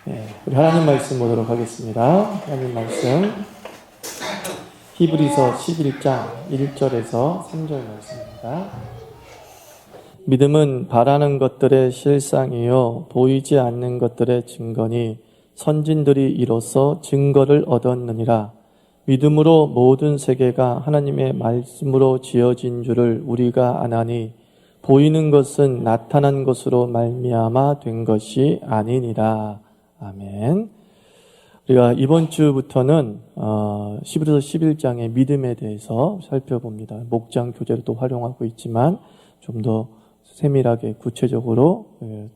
우리 하나님 말씀 보도록 하겠습니다. 하나님 말씀 히브리서 11장 1절에서 3절 말씀입니다. 믿음은 바라는 것들의 실상이요 보이지 않는 것들의 증거니 선진들이 이로써 증거를 얻었느니라. 믿음으로 모든 세계가 하나님의 말씀으로 지어진 줄을 우리가 아나니 보이는 것은 나타난 것으로 말미암아 된 것이 아니니라. 아멘. 우리가 이번 주부터는 히브리서 11장의 믿음에 대해서 살펴봅니다. 목장 교재를 또 활용하고 있지만 좀 더 세밀하게 구체적으로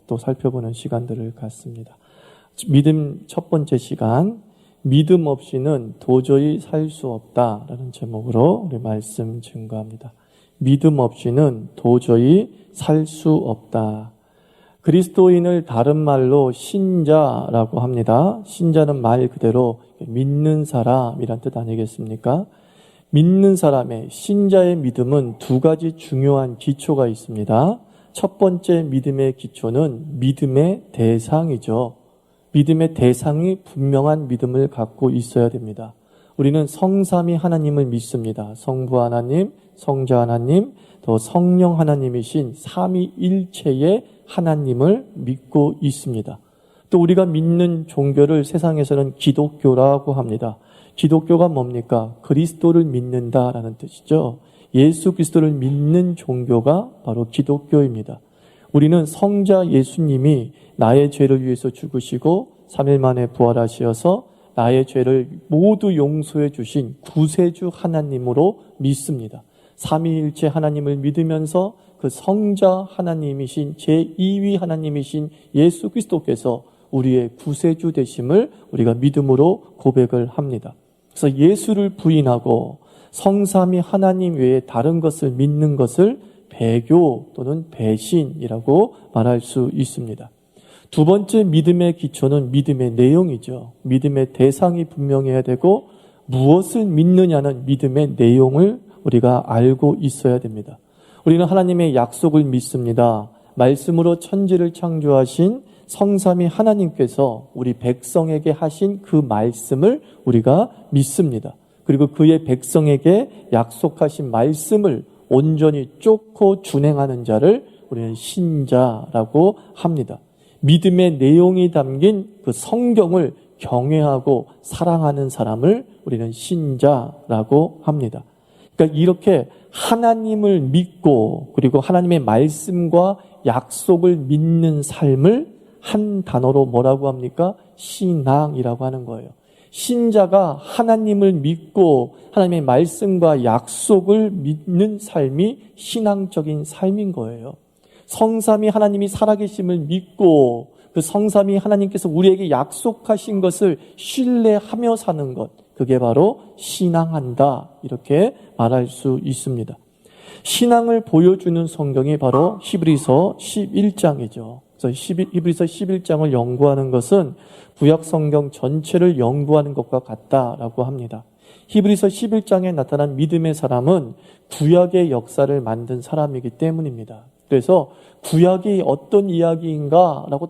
또 살펴보는 시간들을 갖습니다. 믿음 첫 번째 시간, 믿음 없이는 도저히 살 수 없다라는 제목으로 우리 말씀 증거합니다. 믿음 없이는 도저히 살 수 없다. 그리스도인을 다른 말로 신자라고 합니다. 신자는 말 그대로 믿는 사람이란 뜻 아니겠습니까? 믿는 사람의 신자의 믿음은 두 가지 중요한 기초가 있습니다. 첫 번째 믿음의 기초는 믿음의 대상이죠. 믿음의 대상이 분명한 믿음을 갖고 있어야 됩니다. 우리는 성삼위 하나님을 믿습니다. 성부 하나님, 성자 하나님, 또 성령 하나님이신 삼위일체의 하나님을 믿고 있습니다. 또 우리가 믿는 종교를 세상에서는 기독교라고 합니다. 기독교가 뭡니까? 그리스도를 믿는다라는 뜻이죠. 예수 그리스도를 믿는 종교가 바로 기독교입니다. 우리는 성자 예수님이 나의 죄를 위해서 죽으시고 3일 만에 부활하셔서 나의 죄를 모두 용서해 주신 구세주 하나님으로 믿습니다. 삼위일체 하나님을 믿으면서 그 성자 하나님이신 제2위 하나님이신 예수 그리스도께서 우리의 구세주 되심을 우리가 믿음으로 고백을 합니다. 그래서 예수를 부인하고 성삼위 하나님 외에 다른 것을 믿는 것을 배교 또는 배신이라고 말할 수 있습니다. 두 번째 믿음의 기초는 믿음의 내용이죠. 믿음의 대상이 분명해야 되고 무엇을 믿느냐는 믿음의 내용을 우리가 알고 있어야 됩니다. 우리는 하나님의 약속을 믿습니다. 말씀으로 천지를 창조하신 성삼위 하나님께서 우리 백성에게 하신 그 말씀을 우리가 믿습니다. 그리고 그의 백성에게 약속하신 말씀을 온전히 쫓고 준행하는 자를 우리는 신자라고 합니다. 믿음의 내용이 담긴 그 성경을 경외하고 사랑하는 사람을 우리는 신자라고 합니다. 그러니까 이렇게 하나님을 믿고 그리고 하나님의 말씀과 약속을 믿는 삶을 한 단어로 뭐라고 합니까? 신앙이라고 하는 거예요. 신자가 하나님을 믿고 하나님의 말씀과 약속을 믿는 삶이 신앙적인 삶인 거예요. 성삼위 하나님이 살아계심을 믿고 그 성삼위 하나님께서 우리에게 약속하신 것을 신뢰하며 사는 것, 그게 바로 신앙한다 이렇게 말할 수 있습니다. 신앙을 보여주는 성경이 바로 히브리서 11장이죠. 그래서 히브리서 11장을 연구하는 것은 구약 성경 전체를 연구하는 것과 같다라고 합니다. 히브리서 11장에 나타난 믿음의 사람은 구약의 역사를 만든 사람이기 때문입니다. 그래서 구약이 어떤 이야기인가라고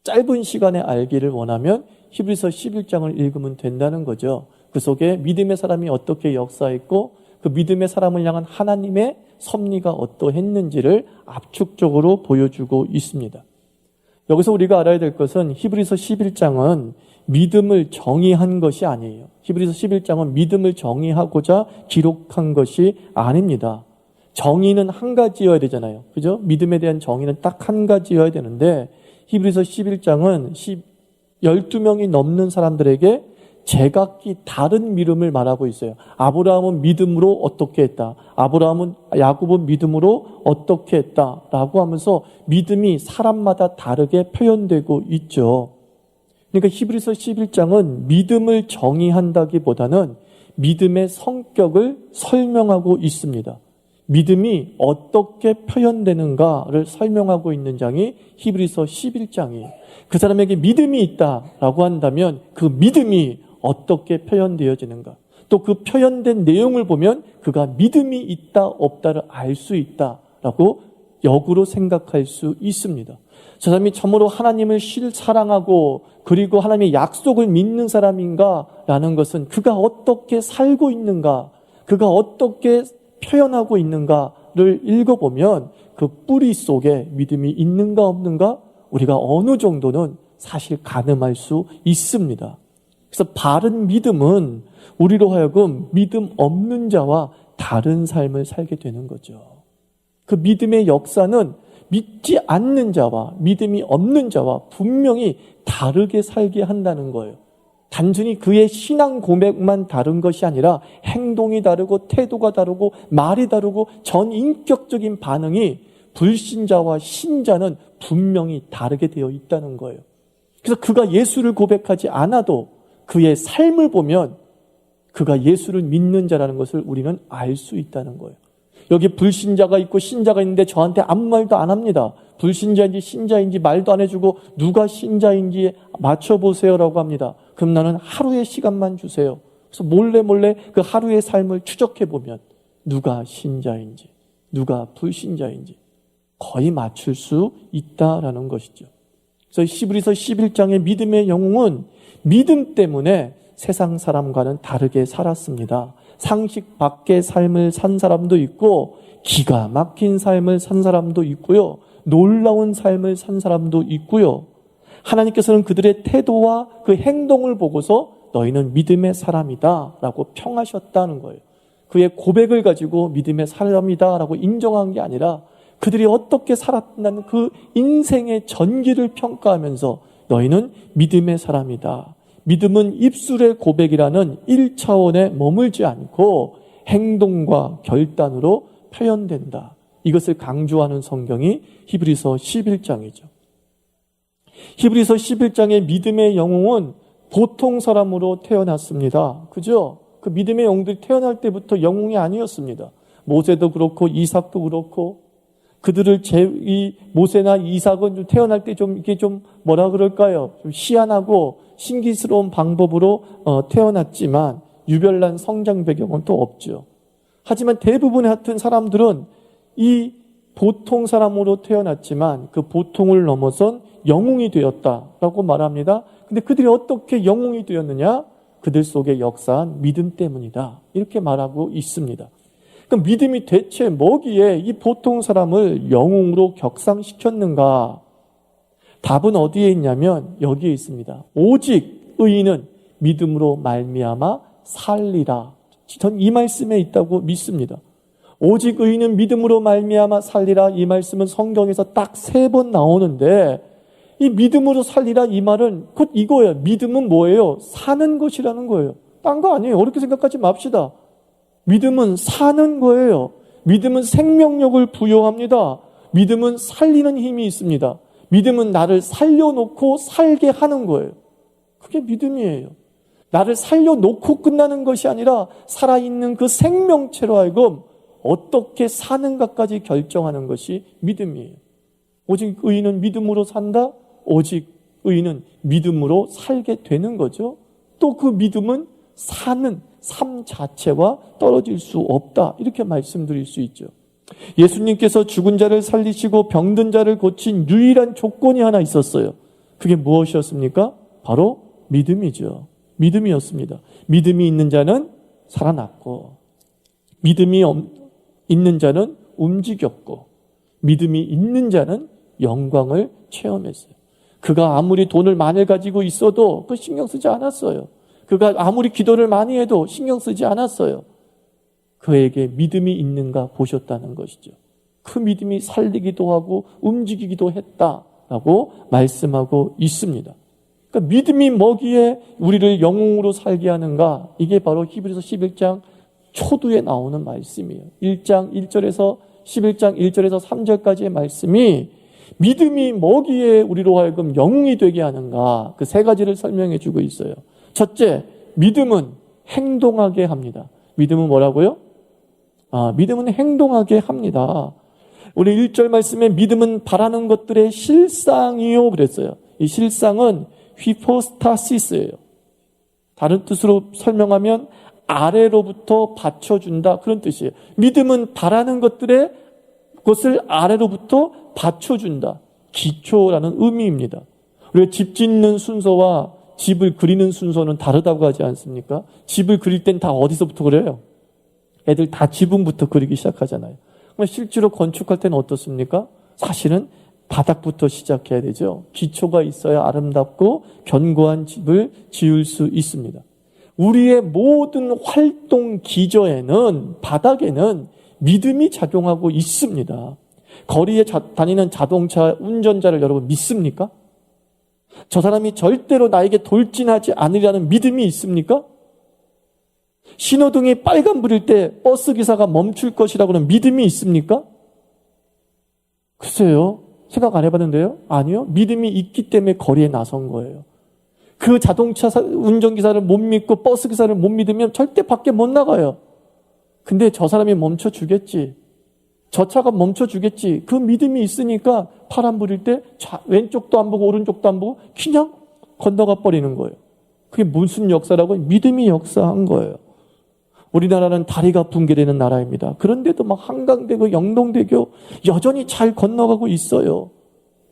짧은 시간에 알기를 원하면 히브리서 11장을 읽으면 된다는 거죠. 그 속에 믿음의 사람이 어떻게 역사했고 그 믿음의 사람을 향한 하나님의 섭리가 어떠했는지를 압축적으로 보여주고 있습니다. 여기서 우리가 알아야 될 것은 히브리서 11장은 믿음을 정의한 것이 아니에요. 히브리서 11장은 믿음을 정의하고자 기록한 것이 아닙니다. 정의는 한 가지여야 되잖아요. 그죠? 믿음에 대한 정의는 딱 한 가지여야 되는데 히브리서 11장은 12명이 넘는 사람들에게 제각기 다른 믿음을 말하고 있어요. 아브라함은 믿음으로 어떻게 했다. 야곱은 믿음으로 어떻게 했다라고 하면서 믿음이 사람마다 다르게 표현되고 있죠. 그러니까 히브리서 11장은 믿음을 정의한다기보다는 믿음의 성격을 설명하고 있습니다. 믿음이 어떻게 표현되는가를 설명하고 있는 장이 히브리서 11장이에요. 그 사람에게 믿음이 있다라고 한다면 그 믿음이 어떻게 표현되어지는가, 또 그 표현된 내용을 보면 그가 믿음이 있다 없다를 알 수 있다라고 역으로 생각할 수 있습니다. 저 사람이 참으로 하나님을 사랑하고 그리고 하나님의 약속을 믿는 사람인가라는 것은 그가 어떻게 살고 있는가, 그가 어떻게 표현하고 있는가를 읽어보면 그 뿌리 속에 믿음이 있는가 없는가 우리가 어느 정도는 사실 가늠할 수 있습니다. 그래서 바른 믿음은 우리로 하여금 믿음 없는 자와 다른 삶을 살게 되는 거죠. 그 믿음의 역사는 믿지 않는 자와 믿음이 없는 자와 분명히 다르게 살게 한다는 거예요. 단순히 그의 신앙 고백만 다른 것이 아니라 행동이 다르고 태도가 다르고 말이 다르고 전 인격적인 반응이 불신자와 신자는 분명히 다르게 되어 있다는 거예요. 그래서 그가 예수를 고백하지 않아도 그의 삶을 보면 그가 예수를 믿는 자라는 것을 우리는 알 수 있다는 거예요. 여기 불신자가 있고 신자가 있는데 저한테 아무 말도 안 합니다. 불신자인지 신자인지 말도 안 해주고 누가 신자인지 맞춰보세요라고 합니다. 그럼 나는 하루의 시간만 주세요. 그래서 몰래 그 하루의 삶을 추적해보면 누가 신자인지 누가 불신자인지 거의 맞출 수 있다라는 것이죠. 그래서 히브리서 11장의 믿음의 영웅은 믿음 때문에 세상 사람과는 다르게 살았습니다. 상식 밖의 삶을 산 사람도 있고 기가 막힌 삶을 산 사람도 있고요. 놀라운 삶을 산 사람도 있고요. 하나님께서는 그들의 태도와 그 행동을 보고서 너희는 믿음의 사람이다 라고 평하셨다는 거예요. 그의 고백을 가지고 믿음의 사람이다 라고 인정한 게 아니라 그들이 어떻게 살았다는 그 인생의 전기를 평가하면서 너희는 믿음의 사람이다. 믿음은 입술의 고백이라는 1차원에 머물지 않고 행동과 결단으로 표현된다. 이것을 강조하는 성경이 히브리서 11장이죠. 히브리서 11장의 믿음의 영웅은 보통 사람으로 태어났습니다. 그죠? 그 믿음의 영웅들이 태어날 때부터 영웅이 아니었습니다. 모세도 그렇고 이삭도 그렇고 그들을 이 모세나 이삭은 좀 태어날 때 좀 이게 좀 뭐라 그럴까요? 좀 희한하고 신기스러운 방법으로 태어났지만 유별난 성장 배경은 또 없죠. 하지만 대부분의 하여튼 사람들은 이 보통 사람으로 태어났지만 그 보통을 넘어선 영웅이 되었다라고 말합니다. 근데 그들이 어떻게 영웅이 되었느냐? 그들 속에 역사한 믿음 때문이다. 이렇게 말하고 있습니다. 그럼 믿음이 대체 뭐기에 이 보통 사람을 영웅으로 격상시켰는가? 답은 어디에 있냐면 여기에 있습니다. 오직 의인은 믿음으로 말미암아 살리라. 전 이 말씀에 있다고 믿습니다. 오직 의인은 믿음으로 말미암아 살리라. 이 말씀은 성경에서 딱 3번 나오는데 이 믿음으로 살리라 이 말은 곧 이거예요. 믿음은 뭐예요? 사는 것이라는 거예요. 딴 거 아니에요. 어렵게 생각하지 맙시다. 믿음은 사는 거예요. 믿음은 생명력을 부여합니다. 믿음은 살리는 힘이 있습니다. 믿음은 나를 살려놓고 살게 하는 거예요. 그게 믿음이에요. 나를 살려놓고 끝나는 것이 아니라 살아있는 그 생명체로 하여금 어떻게 사는가까지 결정하는 것이 믿음이에요. 오직 의인은 믿음으로 산다? 오직 의인은 믿음으로 살게 되는 거죠. 또 그 믿음은 사는 삶 자체와 떨어질 수 없다. 이렇게 말씀드릴 수 있죠. 예수님께서 죽은 자를 살리시고 병든 자를 고친 유일한 조건이 하나 있었어요. 그게 무엇이었습니까? 바로 믿음이죠. 믿음이었습니다. 믿음이 있는 자는 살아났고 믿음이 있는 자는 움직였고 믿음이 있는 자는 영광을 체험했어요. 그가 아무리 돈을 많이 가지고 있어도 그 신경 쓰지 않았어요. 그가 아무리 기도를 많이 해도 신경 쓰지 않았어요. 그에게 믿음이 있는가 보셨다는 것이죠. 그 믿음이 살리기도 하고 움직이기도 했다라고 말씀하고 있습니다. 그러니까 믿음이 뭐기에 우리를 영웅으로 살게 하는가? 이게 바로 히브리서 11장 초두에 나오는 말씀이에요. 1장 1절에서 11장 1절에서 3절까지의 말씀이 믿음이 뭐기에 우리로 하여금 영웅이 되게 하는가? 그 3가지를 설명해 주고 있어요. 첫째, 믿음은 행동하게 합니다. 믿음은 뭐라고요? 믿음은 행동하게 합니다. 우리 1절 말씀에 믿음은 바라는 것들의 실상이요 그랬어요. 이 실상은 휘포스타시스예요. 다른 뜻으로 설명하면 아래로부터 받쳐준다 그런 뜻이에요. 믿음은 바라는 것들의 그것을 아래로부터 받쳐준다. 기초라는 의미입니다. 우리가 집 짓는 순서와 집을 그리는 순서는 다르다고 하지 않습니까? 집을 그릴 땐 다 어디서부터 그려요? 애들 다 지붕부터 그리기 시작하잖아요. 그럼 실제로 건축할 때는 어떻습니까? 사실은 바닥부터 시작해야 되죠. 기초가 있어야 아름답고 견고한 집을 지을 수 있습니다. 우리의 모든 활동 기저에는, 바닥에는 믿음이 작용하고 있습니다. 거리에 다니는 자동차 운전자를 여러분 믿습니까? 저 사람이 절대로 나에게 돌진하지 않으리라는 믿음이 있습니까? 신호등이 빨간불일 때 버스 기사가 멈출 것이라고는 믿음이 있습니까? 글쎄요. 생각 안 해봤는데요? 아니요. 믿음이 있기 때문에 거리에 나선 거예요. 그 자동차 운전기사를 못 믿고 버스 기사를 못 믿으면 절대 밖에 못 나가요. 근데 저 사람이 멈춰주겠지. 저 차가 멈춰주겠지. 그 믿음이 있으니까 파란불일 때 왼쪽도 안 보고 오른쪽도 안 보고 그냥 건너가 버리는 거예요. 그게 무슨 역사라고? 믿음이 역사한 거예요. 우리나라는 다리가 붕괴되는 나라입니다. 그런데도 막 한강대교, 영동대교 여전히 잘 건너가고 있어요.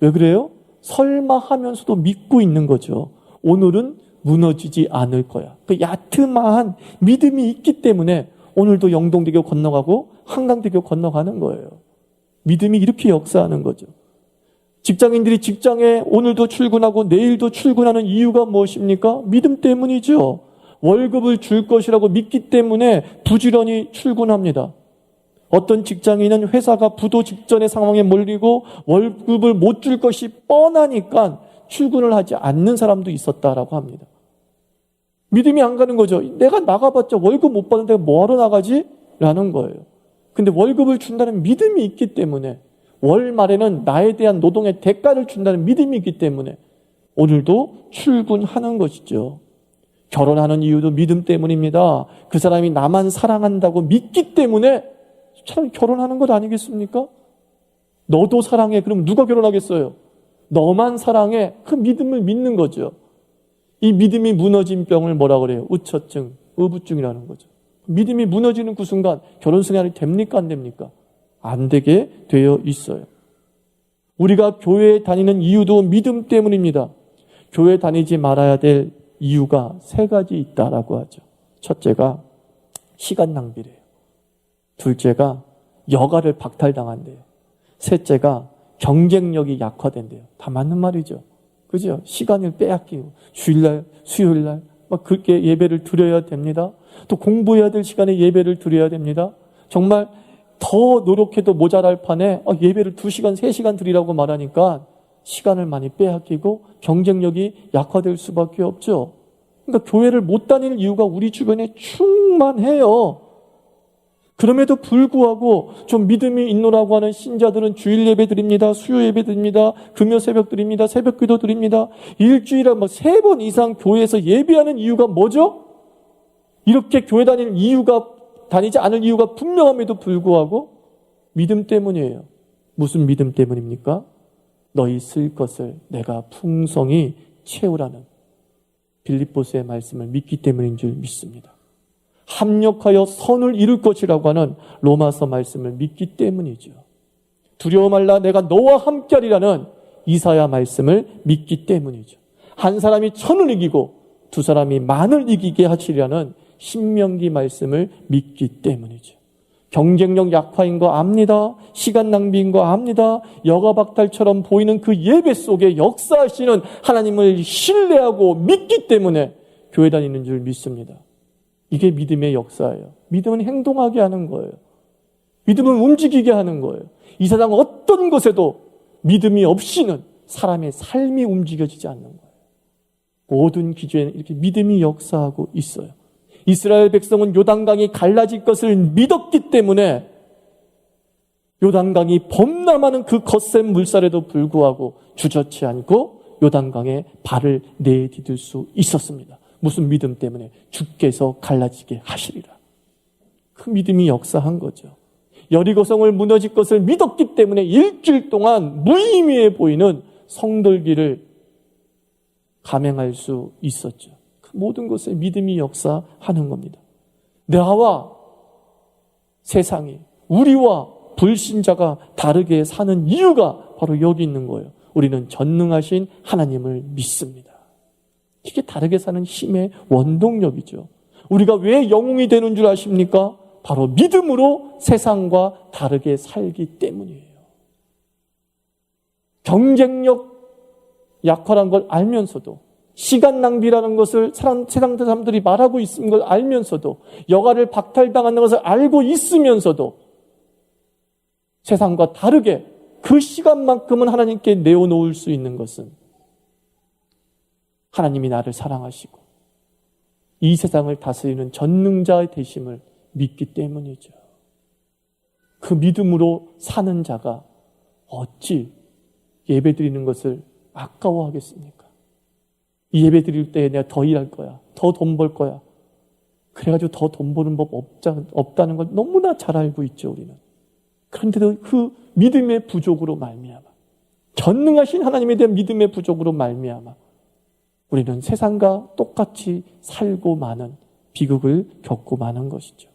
왜 그래요? 설마 하면서도 믿고 있는 거죠. 오늘은 무너지지 않을 거야. 그 야트마한 믿음이 있기 때문에 오늘도 영동대교 건너가고 한강대교 건너가는 거예요. 믿음이 이렇게 역사하는 거죠. 직장인들이 직장에 오늘도 출근하고 내일도 출근하는 이유가 무엇입니까? 믿음 때문이죠. 월급을 줄 것이라고 믿기 때문에 부지런히 출근합니다. 어떤 직장인은 회사가 부도 직전의 상황에 몰리고 월급을 못 줄 것이 뻔하니까 출근을 하지 않는 사람도 있었다라고 합니다. 믿음이 안 가는 거죠. 내가 나가봤자 월급 못 받는데 뭐하러 나가지? 라는 거예요. 근데 월급을 준다는 믿음이 있기 때문에, 월 말에는 나에 대한 노동의 대가를 준다는 믿음이 있기 때문에 오늘도 출근하는 것이죠. 결혼하는 이유도 믿음 때문입니다. 그 사람이 나만 사랑한다고 믿기 때문에 참 결혼하는 것 아니겠습니까? 너도 사랑해. 그럼 누가 결혼하겠어요? 너만 사랑해. 그 믿음을 믿는 거죠. 이 믿음이 무너진 병을 뭐라 그래요? 우처증, 의부증이라는 거죠. 믿음이 무너지는 그 순간 결혼 생활이 됩니까? 안 됩니까? 안 되게 되어 있어요. 우리가 교회에 다니는 이유도 믿음 때문입니다. 교회 다니지 말아야 될 이유가 3가지 있다라고 하죠. 첫째가 시간 낭비래요. 둘째가 여가를 박탈당한대요. 셋째가 경쟁력이 약화된대요. 다 맞는 말이죠. 그죠? 시간을 빼앗기고 주일날, 수요일날 막 그렇게 예배를 드려야 됩니다. 또 공부해야 될 시간에 예배를 드려야 됩니다. 정말 더 노력해도 모자랄 판에 예배를 2시간, 3시간 드리라고 말하니까 시간을 많이 빼앗기고 경쟁력이 약화될 수밖에 없죠. 그러니까 교회를 못 다닐 이유가 우리 주변에 충만해요. 그럼에도 불구하고 좀 믿음이 있노라고 하는 신자들은 주일 예배 드립니다. 수요 예배 드립니다. 금요 새벽 드립니다. 새벽 기도 드립니다. 일주일에 3번 이상 교회에서 예배하는 이유가 뭐죠? 이렇게 교회 다니지 않을 이유가 분명함에도 불구하고 믿음 때문이에요. 무슨 믿음 때문입니까? 너희 쓸 것을 내가 풍성히 채우라는 빌립보서의 말씀을 믿기 때문인 줄 믿습니다. 합력하여 선을 이룰 것이라고 하는 로마서 말씀을 믿기 때문이죠. 두려워 말라 내가 너와 함께하리라는 이사야 말씀을 믿기 때문이죠. 한 사람이 천을 이기고 두 사람이 만을 이기게 하시리라는 신명기 말씀을 믿기 때문이죠. 경쟁력 약화인 거 압니다. 시간 낭비인 거 압니다. 여가박탈처럼 보이는 그 예배 속에 역사하시는 하나님을 신뢰하고 믿기 때문에 교회 다니는 줄 믿습니다. 이게 믿음의 역사예요. 믿음은 행동하게 하는 거예요. 믿음은 움직이게 하는 거예요. 이 세상 어떤 것에도 믿음이 없이는 사람의 삶이 움직여지지 않는 거예요. 모든 기조에는 이렇게 믿음이 역사하고 있어요. 이스라엘 백성은 요단강이 갈라질 것을 믿었기 때문에 요단강이 범람하는 그 거센 물살에도 불구하고 주저치 않고 요단강에 발을 내디딜 수 있었습니다. 무슨 믿음 때문에? 주께서 갈라지게 하시리라. 그 믿음이 역사한 거죠. 여리고성을 무너질 것을 믿었기 때문에 일주일 동안 무의미해 보이는 성들기를 감행할 수 있었죠. 그 모든 것에 믿음이 역사하는 겁니다. 나와 세상이, 우리와 불신자가 다르게 사는 이유가 바로 여기 있는 거예요. 우리는 전능하신 하나님을 믿습니다. 이게 다르게 사는 힘의 원동력이죠. 우리가 왜 영웅이 되는 줄 아십니까? 바로 믿음으로 세상과 다르게 살기 때문이에요. 경쟁력 약화란 걸 알면서도, 시간 낭비라는 것을 세상 사람들이 말하고 있는 걸 알면서도, 여가를 박탈당하는 것을 알고 있으면서도 세상과 다르게 그 시간만큼은 하나님께 내어놓을 수 있는 것은 하나님이 나를 사랑하시고 이 세상을 다스리는 전능자의 되심을 믿기 때문이죠. 그 믿음으로 사는 자가 어찌 예배드리는 것을 아까워하겠습니까? 이 예배드릴 때 내가 더 일할 거야, 더 돈 벌 거야, 그래가지고 더 돈 버는 법 없다는 걸 너무나 잘 알고 있죠, 우리는. 그런데도 그 믿음의 부족으로 말미암아, 전능하신 하나님에 대한 믿음의 부족으로 말미암아 우리는 세상과 똑같이 살고 마는 비극을 겪고 마는 것이죠.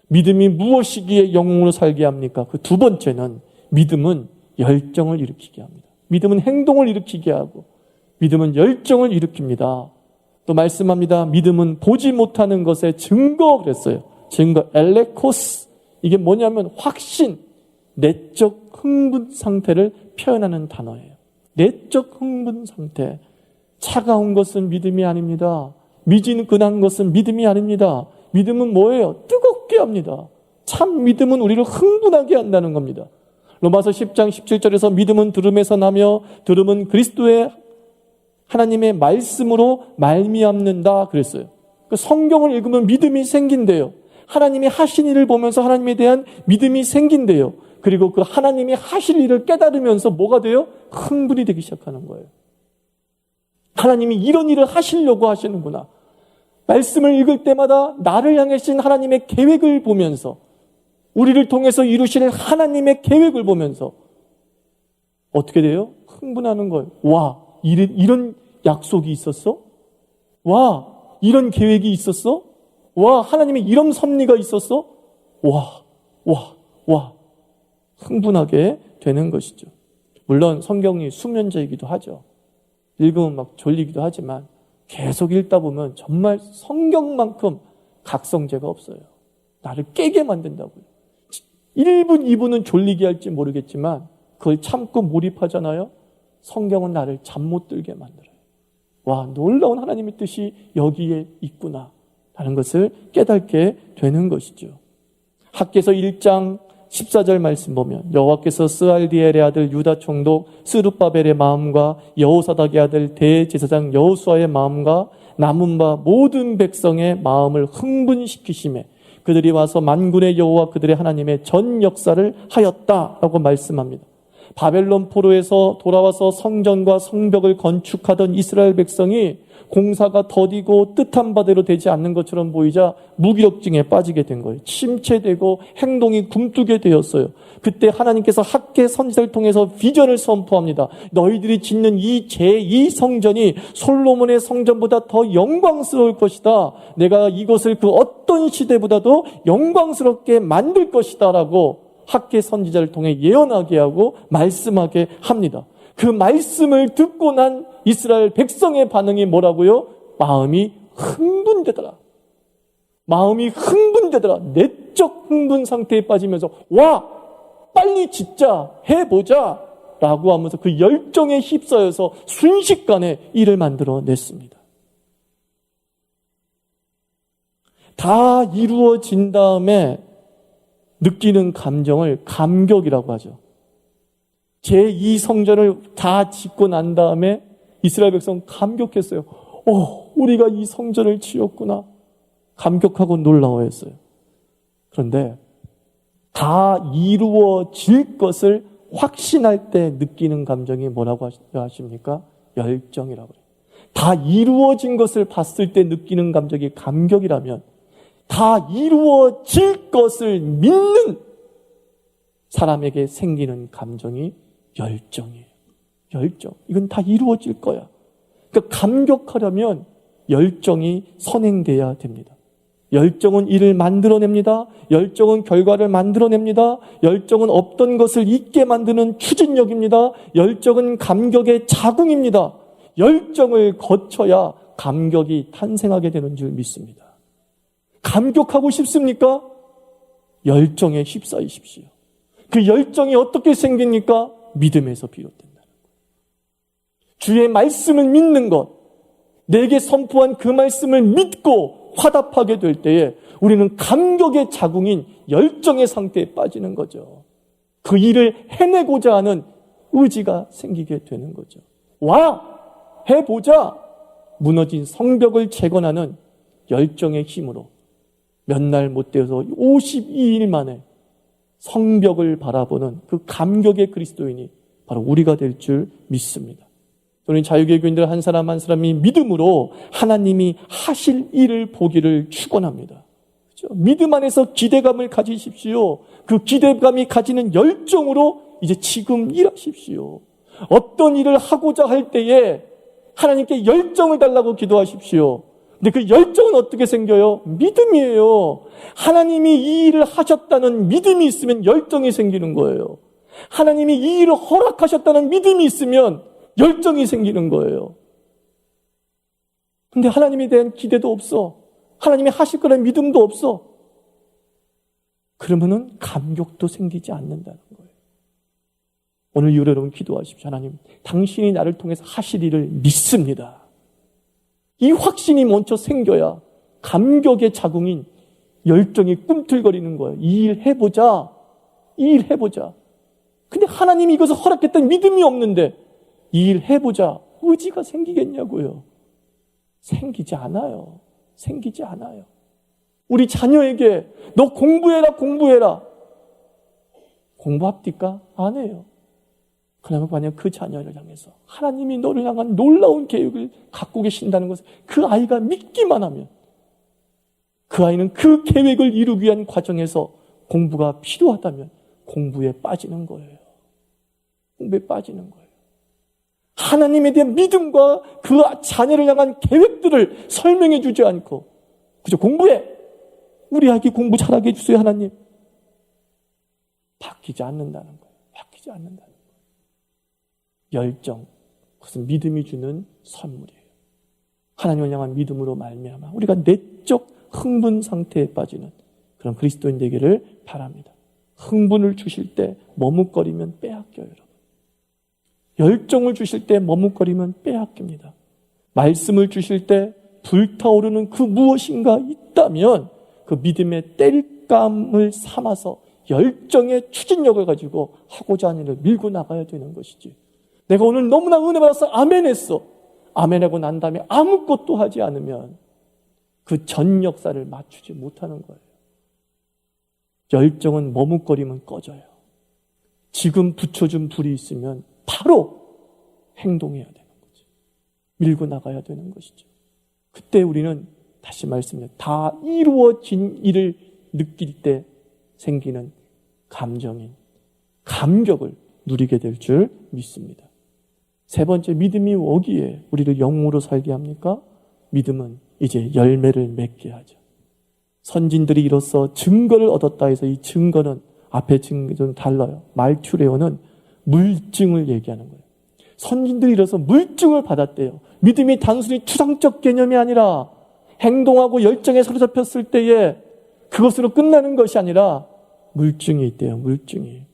믿음이 무엇이기에 영웅으로 살게 합니까? 그 두 번째는 믿음은 열정을 일으키게 합니다. 믿음은 행동을 일으키게 하고 믿음은 열정을 일으킵니다. 또 말씀합니다. 믿음은 보지 못하는 것의 증거 그랬어요. 증거, 엘레코스. 이게 뭐냐면 확신, 내적 흥분 상태를 표현하는 단어예요. 내적 흥분 상태. 차가운 것은 믿음이 아닙니다. 미지근한 것은 믿음이 아닙니다. 믿음은 뭐예요? 뜨겁게 합니다. 참 믿음은 우리를 흥분하게 한다는 겁니다. 로마서 10장 17절에서 믿음은 들음에서 나며 들음은 그리스도의 하나님의 말씀으로 말미암는다 그랬어요. 성경을 읽으면 믿음이 생긴대요. 하나님이 하신 일을 보면서 하나님에 대한 믿음이 생긴대요. 그리고 그 하나님이 하실 일을 깨달으면서 뭐가 돼요? 흥분이 되기 시작하는 거예요. 하나님이 이런 일을 하시려고 하시는구나. 말씀을 읽을 때마다 나를 향하신 하나님의 계획을 보면서, 우리를 통해서 이루실 하나님의 계획을 보면서 어떻게 돼요? 흥분하는 거예요. 와, 이런 약속이 있었어? 와, 이런 계획이 있었어? 와, 하나님의 이런 섭리가 있었어? 와. 흥분하게 되는 것이죠. 물론 성경이 수면제이기도 하죠. 읽으면 막 졸리기도 하지만 계속 읽다 보면 정말 성경만큼 각성제가 없어요. 나를 깨게 만든다고요. 1분, 2분은 졸리게 할지 모르겠지만 그걸 참고 몰입하잖아요. 성경은 나를 잠 못 들게 만들어요. 와, 놀라운 하나님의 뜻이 여기에 있구나 라는 것을 깨닫게 되는 것이죠. 학개서 1장 14절 말씀 보면 여호와께서 스알디엘의 아들 유다 총독 스룹바벨의 마음과 여호사닥의 아들 대제사장 여호수아의 마음과 남은 바 모든 백성의 마음을 흥분시키심에 그들이 와서 만군의 여호와 그들의 하나님의 전 역사를 하였다라고 말씀합니다. 바벨론 포로에서 돌아와서 성전과 성벽을 건축하던 이스라엘 백성이 공사가 더디고 뜻한 바대로 되지 않는 것처럼 보이자 무기력증에 빠지게 된 거예요. 침체되고 행동이 굼뜨게 되었어요. 그때 하나님께서 학개 선지자를 통해서 비전을 선포합니다. 너희들이 짓는 이 제2 성전이 솔로몬의 성전보다 더 영광스러울 것이다. 내가 이것을 그 어떤 시대보다도 영광스럽게 만들 것이다 라고 학개 선지자를 통해 예언하게 하고 말씀하게 합니다. 그 말씀을 듣고 난 이스라엘 백성의 반응이 뭐라고요? 마음이 흥분되더라. 내적 흥분 상태에 빠지면서 와, 빨리 짓자, 해보자 라고 하면서 그 열정에 휩싸여서 순식간에 일을 만들어냈습니다. 다 이루어진 다음에 느끼는 감정을 감격이라고 하죠. 제2 성전을 다 짓고 난 다음에 이스라엘 백성 감격했어요. 우리가 이 성전을 지었구나. 감격하고 놀라워했어요. 그런데 다 이루어질 것을 확신할 때 느끼는 감정이 뭐라고 하십니까? 열정이라고 그래요. 다 이루어진 것을 봤을 때 느끼는 감정이 감격이라면 다 이루어질 것을 믿는 사람에게 생기는 감정이 열정이에요. 열정. 이건 다 이루어질 거야. 그러니까 감격하려면 열정이 선행돼야 됩니다. 열정은 일을 만들어냅니다. 열정은 결과를 만들어냅니다. 열정은 없던 것을 있게 만드는 추진력입니다. 열정은 감격의 자궁입니다. 열정을 거쳐야 감격이 탄생하게 되는 줄 믿습니다. 감격하고 싶습니까? 열정에 휩싸이십시오. 그 열정이 어떻게 생깁니까? 믿음에서 비롯된다는 거예요. 주의 말씀을 믿는 것, 내게 선포한 그 말씀을 믿고 화답하게 될 때에 우리는 감격의 자궁인 열정의 상태에 빠지는 거죠. 그 일을 해내고자 하는 의지가 생기게 되는 거죠. 와! 해보자! 무너진 성벽을 재건하는 열정의 힘으로 몇 날 못 되어서 52일 만에 성벽을 바라보는 그 감격의 그리스도인이 바로 우리가 될 줄 믿습니다. 우리 자유개교인들 한 사람 한 사람이 믿음으로 하나님이 하실 일을 보기를 축원합니다. 그렇죠? 믿음 안에서 기대감을 가지십시오. 그 기대감이 가지는 열정으로 이제 지금 일하십시오. 어떤 일을 하고자 할 때에 하나님께 열정을 달라고 기도하십시오. 근데 그 열정은 어떻게 생겨요? 믿음이에요. 하나님이 이 일을 하셨다는 믿음이 있으면 열정이 생기는 거예요. 하나님이 이 일을 허락하셨다는 믿음이 있으면 열정이 생기는 거예요. 근데 하나님에 대한 기대도 없어. 하나님이 하실 거라는 믿음도 없어. 그러면은 감격도 생기지 않는다는 거예요. 오늘 이후로 여러분 기도하십시오. 하나님, 당신이 나를 통해서 하실 일을 믿습니다. 이 확신이 먼저 생겨야 감격의 자궁인 열정이 꿈틀거리는 거예요. 이 일 해보자. 이 일 해보자. 근데 하나님이 이것을 허락했다는 믿음이 없는데 이 일 해보자. 의지가 생기겠냐고요. 생기지 않아요. 생기지 않아요. 우리 자녀에게 너 공부해라, 공부해라. 공부합니까? 안 해요. 그러면 만약 그 자녀를 향해서 하나님이 너를 향한 놀라운 계획을 갖고 계신다는 것을 그 아이가 믿기만 하면 그 아이는 그 계획을 이루기 위한 과정에서 공부가 필요하다면 공부에 빠지는 거예요. 공부에 빠지는 거예요. 하나님에 대한 믿음과 그 자녀를 향한 계획들을 설명해 주지 않고 그저 공부해. 우리 아기 공부 잘하게 해주세요, 하나님. 바뀌지 않는다는 거예요. 바뀌지 않는다는 거예요. 열정, 그것은 믿음이 주는 선물이에요. 하나님을 향한 믿음으로 말미암아 우리가 내적 흥분 상태에 빠지는 그런 그리스도인 되기를 바랍니다. 흥분을 주실 때 머뭇거리면 빼앗겨요, 여러분. 열정을 주실 때 머뭇거리면 빼앗깁니다. 말씀을 주실 때 불타오르는 그 무엇인가 있다면 그 믿음의 땔감을 삼아서 열정의 추진력을 가지고 하고자 하는 일을 밀고 나가야 되는 것이지. 내가 오늘 너무나 은혜 받아서 아멘 했어. 아멘하고 난 다음에 아무것도 하지 않으면 그 전 역사를 맞추지 못하는 거예요. 열정은 머뭇거리면 꺼져요. 지금 붙여준 불이 있으면 바로 행동해야 되는 거죠. 밀고 나가야 되는 것이죠. 그때 우리는 다시 말씀드려요. 다 이루어진 일을 느낄 때 생기는 감정인 감격을 누리게 될 줄 믿습니다. 세 번째, 믿음이 어디에 우리를 영으로 살게 합니까? 믿음은 이제 열매를 맺게 하죠. 선진들이 이로써 증거를 얻었다 해서 이 증거는 앞에 증거 좀 달라요. 말투레오는 물증을 얘기하는 거예요. 선진들이 이로써 물증을 받았대요. 믿음이 단순히 추상적 개념이 아니라 행동하고 열정에 사로잡혔을 때에 그것으로 끝나는 것이 아니라 물증이 있대요. 물증이.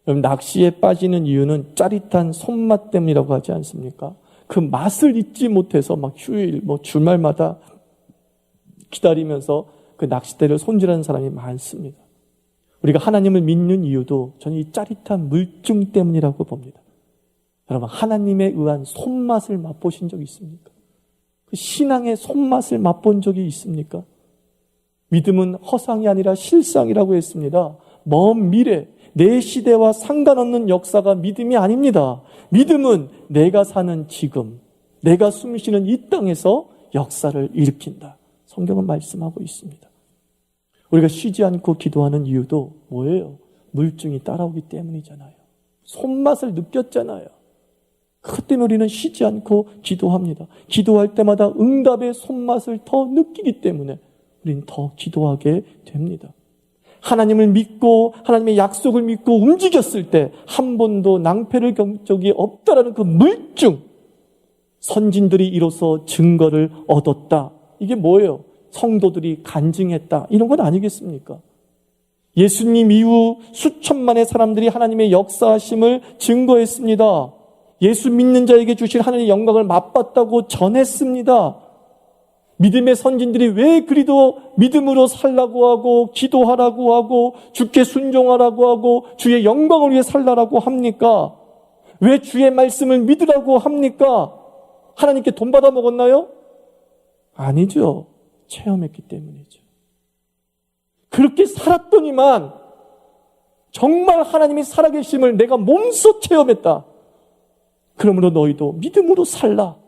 여러분, 낚시에 빠지는 이유는 짜릿한 손맛 때문이라고 하지 않습니까? 그 맛을 잊지 못해서 막 휴일, 주말마다 기다리면서 그 낚싯대를 손질하는 사람이 많습니다. 우리가 하나님을 믿는 이유도 저는 이 짜릿한 물증 때문이라고 봅니다. 여러분, 하나님에 의한 손맛을 맛보신 적 있습니까? 그 신앙의 손맛을 맛본 적이 있습니까? 믿음은 허상이 아니라 실상이라고 했습니다. 먼 미래, 내 시대와 상관없는 역사가 믿음이 아닙니다. 믿음은 내가 사는 지금, 내가 숨쉬는 이 땅에서 역사를 일으킨다. 성경은 말씀하고 있습니다. 우리가 쉬지 않고 기도하는 이유도 뭐예요? 물증이 따라오기 때문이잖아요. 손맛을 느꼈잖아요. 그 그것 때문에 우리는 쉬지 않고 기도합니다. 기도할 때마다 응답의 손맛을 더 느끼기 때문에 우리는 더 기도하게 됩니다. 하나님을 믿고 하나님의 약속을 믿고 움직였을 때 한 번도 낭패를 겪은 적이 없다라는 그 물증, 선진들이 이로써 증거를 얻었다. 이게 뭐예요? 성도들이 간증했다. 이런 건 아니겠습니까? 예수님 이후 수천만의 사람들이 하나님의 역사하심을 증거했습니다. 예수 믿는 자에게 주신 하나님의 영광을 맛봤다고 전했습니다. 믿음의 선진들이 왜 그리도 믿음으로 살라고 하고 기도하라고 하고 주께 순종하라고 하고 주의 영광을 위해 살라고 합니까? 왜 주의 말씀을 믿으라고 합니까? 하나님께 돈 받아 먹었나요? 아니죠. 체험했기 때문이죠. 그렇게 살았더니만 정말 하나님이 살아계심을 내가 몸소 체험했다. 그러므로 너희도 믿음으로 살라.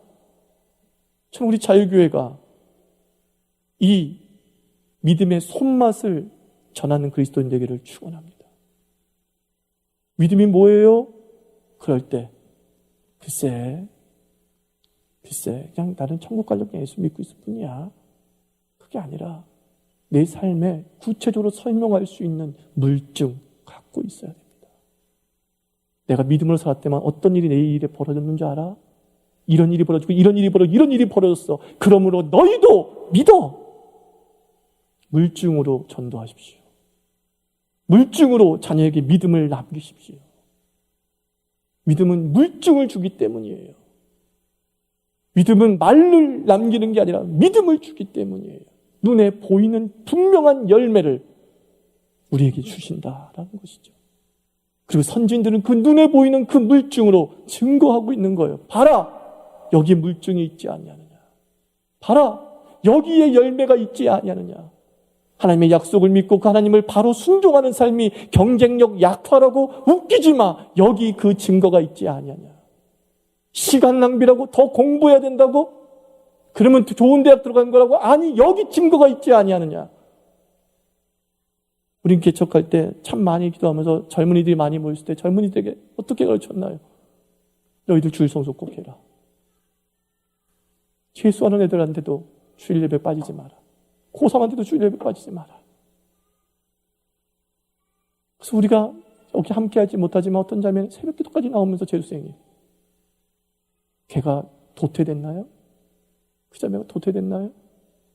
참 우리 자유교회가 이 믿음의 손맛을 전하는 그리스도인 되기를 축원합니다. 믿음이 뭐예요? 그럴 때 글쎄 그냥 나는 천국 가려고 예수 믿고 있을 뿐이야. 그게 아니라 내 삶에 구체적으로 설명할 수 있는 물증 갖고 있어야 됩니다. 내가 믿음으로 살았더만 어떤 일이 내 일에 벌어졌는 줄 알아? 이런 일이 벌어지고 이런 일이 벌어졌어. 그러므로 너희도 믿어. 물증으로 전도하십시오. 물증으로 자녀에게 믿음을 남기십시오. 믿음은 물증을 주기 때문이에요. 믿음은 말을 남기는 게 아니라 믿음을 주기 때문이에요. 눈에 보이는 분명한 열매를 우리에게 주신다라는 것이죠. 그리고 선진들은 그 눈에 보이는 그 물증으로 증거하고 있는 거예요. 봐라! 여기에 물증이 있지 않냐느냐. 봐라! 여기에 열매가 있지 않냐느냐. 하나님의 약속을 믿고 그 하나님을 바로 순종하는 삶이 경쟁력 약화라고 웃기지 마. 여기 그 증거가 있지 않냐냐. 시간 낭비라고 더 공부해야 된다고? 그러면 좋은 대학 들어간 거라고? 아니, 여기 증거가 있지 아니하느냐. 우린 개척할 때 참 많이 기도하면서 젊은이들이 많이 모였을 때 젊은이들에게 어떻게 가르쳤나요? 너희들 주일 성수 꼭 해라. 재수하는 애들한테도 주일 예배 빠지지 마라. 고3한테도 주일 예배 빠지지 마라. 그래서 우리가 여기 함께 하지 못하지만 어떤 자매는 새벽 기도까지 나오면서 재수생이에요. 걔가 도태됐나요? 그 자매가 도태됐나요?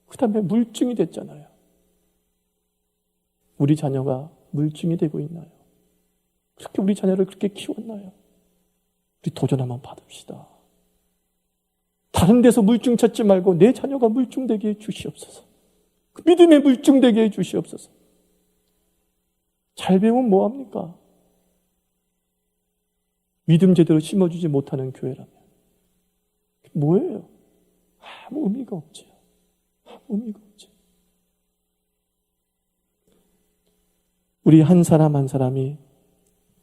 그 다음에 물증이 됐잖아요. 우리 자녀가 물증이 되고 있나요? 그렇게 우리 자녀를 그렇게 키웠나요? 우리 도전 한번 받읍시다. 다른 데서 물증 찾지 말고 내 자녀가 물증되게 해 주시옵소서. 그 믿음의 물증되게 해 주시옵소서. 잘 배우면 뭐합니까? 믿음 제대로 심어주지 못하는 교회라면 뭐예요? 아무 의미가 없죠. 아무 의미가 없죠. 우리 한 사람 한 사람이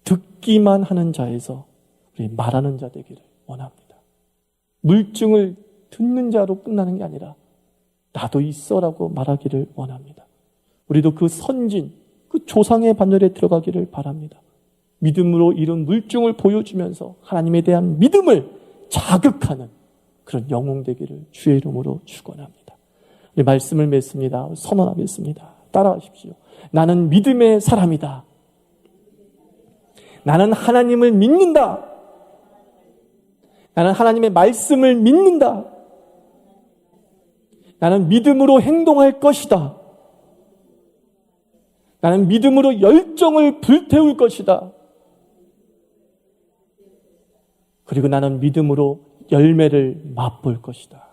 듣기만 하는 자에서 우리 말하는 자 되기를 원합니다. 물증을 듣는 자로 끝나는 게 아니라 나도 있어라고 말하기를 원합니다. 우리도 그 선진, 그 조상의 반열에 들어가기를 바랍니다. 믿음으로 이룬 물증을 보여주면서 하나님에 대한 믿음을 자극하는 그런 영웅 되기를 주의 이름으로 축원합니다. 우리 말씀을 맺습니다. 선언하겠습니다. 따라하십시오. 나는 믿음의 사람이다. 나는 하나님을 믿는다. 나는 하나님의 말씀을 믿는다. 나는 믿음으로 행동할 것이다. 나는 믿음으로 열정을 불태울 것이다. 그리고 나는 믿음으로 열매를 맛볼 것이다.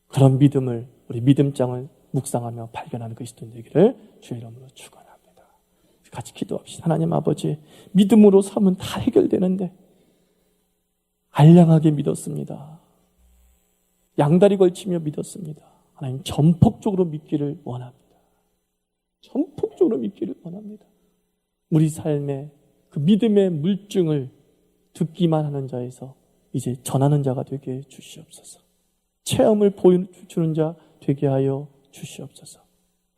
그런 믿음을 우리 믿음장을 묵상하며 발견하는 그리스도인 되기를 주의 이름으로 축원합니다. 같이 기도합시다. 하나님 아버지, 믿음으로 삶은 다 해결되는데 알량하게 믿었습니다. 양다리 걸치며 믿었습니다. 하나님 전폭적으로 믿기를 원합니다. 전폭적으로 믿기를 원합니다. 우리 삶의 그 믿음의 물증을 듣기만 하는 자에서 이제 전하는 자가 되게 해 주시옵소서. 체험을 보여주는 자 되게 하여 주시옵소서.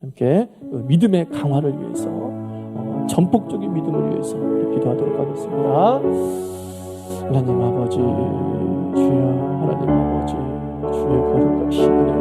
함께 믿음의 강화를 위해서 전폭적인 믿음을 위해서 기도하도록 하겠습니다. 하나님 아버지, 주여, 하나님 아버지, 주의 거룩하신